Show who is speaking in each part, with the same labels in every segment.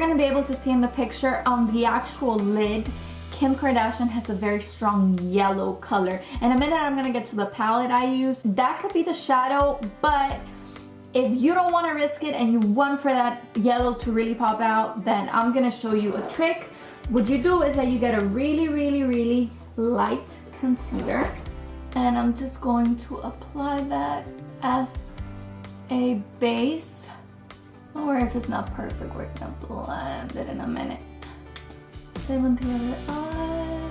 Speaker 1: gonna be able to see in the picture on the actual lid, Kim Kardashian has a very strong yellow color. In a minute, I'm gonna get to the palette I use. That could be the shadow, but if you don't wanna risk it and you want for that yellow to really pop out, then I'm gonna show you a trick. What you do is that you get a really light concealer, and I'm just going to apply that as a base. Or if it's not perfect, we're gonna blend it in a minute. Same with the other eye.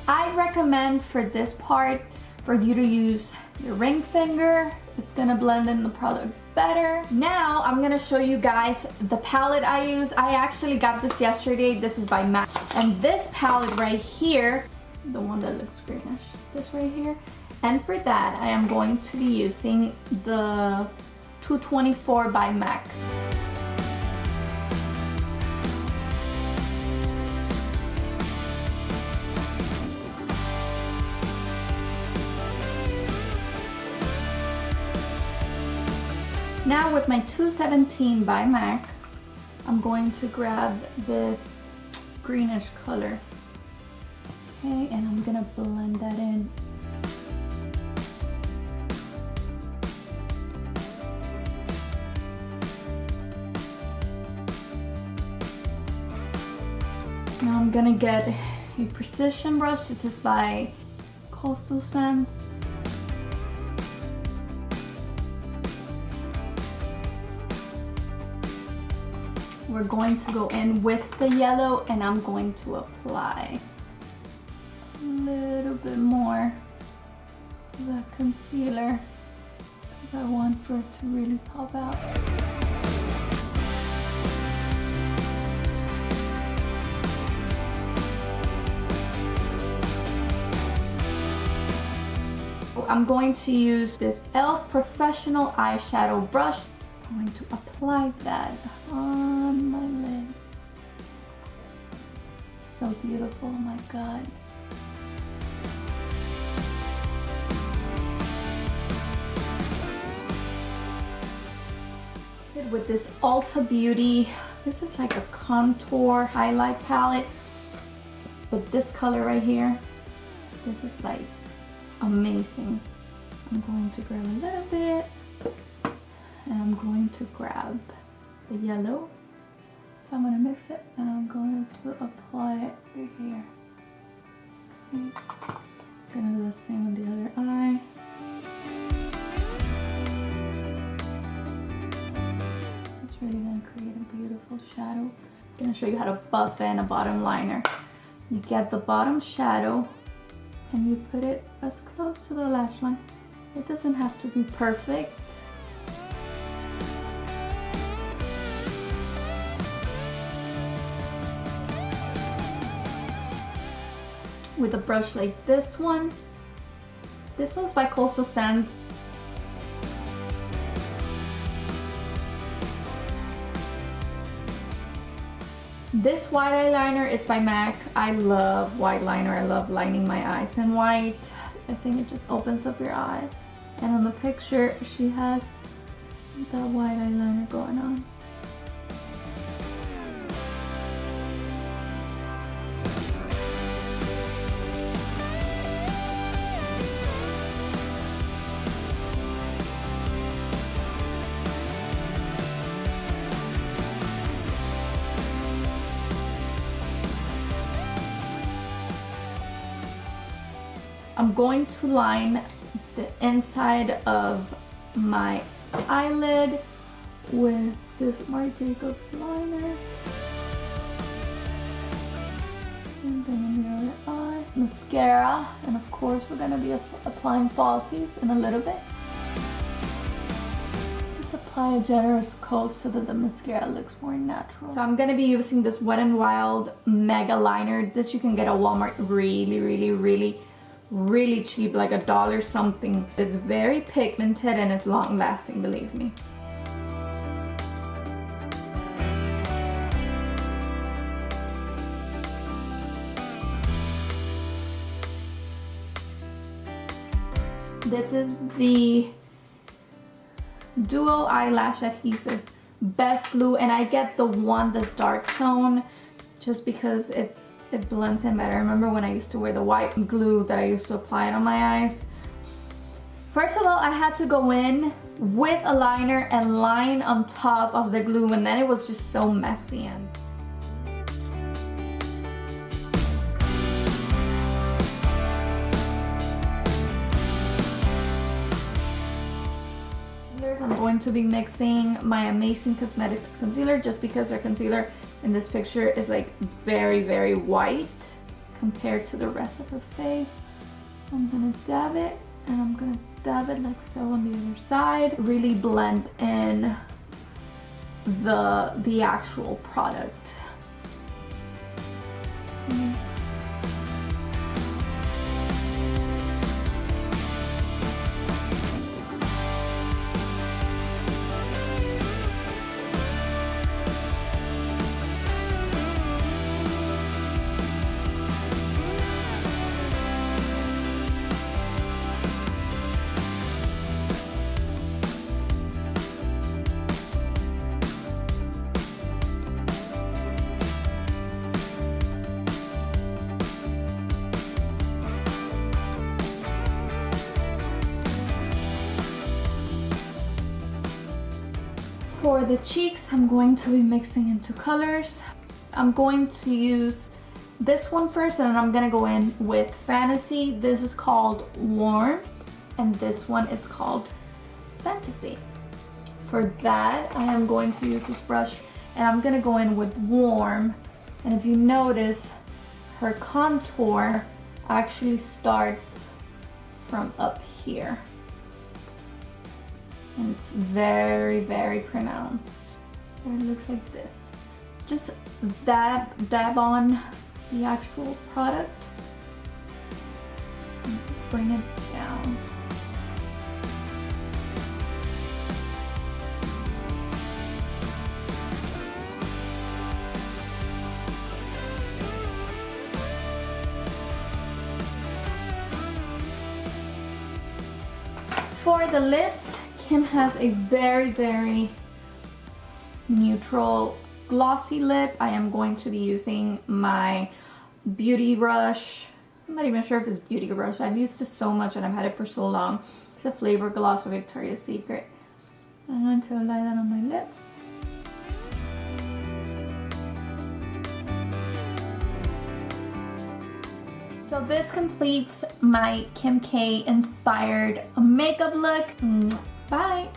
Speaker 1: I recommend for this part for you to use your ring finger. It's gonna blend in the product better. Now I'm gonna show you guys the palette I use. I actually got this yesterday. This is by MAC. And this palette right here, the one that looks greenish, this right here. And for that, I am going to be using the 224 by MAC. Now with my 217 by MAC, I'm going to grab this greenish color. Okay, and I'm gonna blend that in. Now I'm gonna get a precision brush. This is by Coastal Scents. We're going to go in with the yellow, and I'm going to apply a little bit more of that concealer because I want for it to really pop out. I'm going to use this e.l.f. Professional Eyeshadow Brush. I'm going to apply that on my lid. So beautiful, oh my god. With this Ulta Beauty, this is like a contour highlight palette, but this color right here, this is like amazing. I'm going to grab a little bit, and I'm going to grab the yellow. I'm going to mix it, and I'm going to apply it right here. Okay. I'm going to do the same with the other eye. It's really going to create a beautiful shadow. I'm going to show you how to buff in a bottom liner. You get the bottom shadow, and you put it as close to the lash line. It doesn't have to be perfect. With a brush like this one. This one's by Coastal Scents. This white eyeliner is by MAC. I love white liner. I love lining my eyes in white. I think it just opens up your eye. And on the picture, she has that white eyeliner going on. I'm going to line the inside of my eyelid with this Marc Jacobs liner. And then on the other eye, mascara, and of course we're going to be applying falsies in a little bit. Just apply a generous coat so that the mascara looks more natural. So I'm going to be using this Wet n Wild Mega Liner. This you can get at Walmart really cheap, like $1 something. It's very pigmented and it's long lasting, believe me. This is the Duo Eyelash Adhesive Best Glue, and I get the one that's dark tone just because it blends in better. I remember when I used to wear the white glue that I used to apply it on my eyes. First of all, I had to go in with a liner and line on top of the glue, and then it was just so messy. And I'm going to be mixing my Amazing Cosmetics concealer just because their concealer in this picture is like very, very white compared to the rest of her face. I'm gonna dab it, and I'm gonna dab it like so on the other side. Really blend in the actual product. For the cheeks, I'm going to be mixing into colors. I'm going to use this one first, and then I'm gonna go in with Fantasy. This is called Warm, and this one is called Fantasy. For that, I am going to use this brush, and I'm gonna go in with Warm. And if you notice, her contour actually starts from up here. And it's very, very pronounced. And it looks like this. Just dab on the actual product. And bring it down. For the lips, Kim has a very, very neutral glossy lip. I am going to be using my Beauty Rush. I'm not even sure if it's Beauty Rush. I've used it so much and I've had it for so long. It's a flavor gloss from Victoria's Secret. I'm going to apply that on my lips. So this completes my Kim K inspired makeup look. Bye!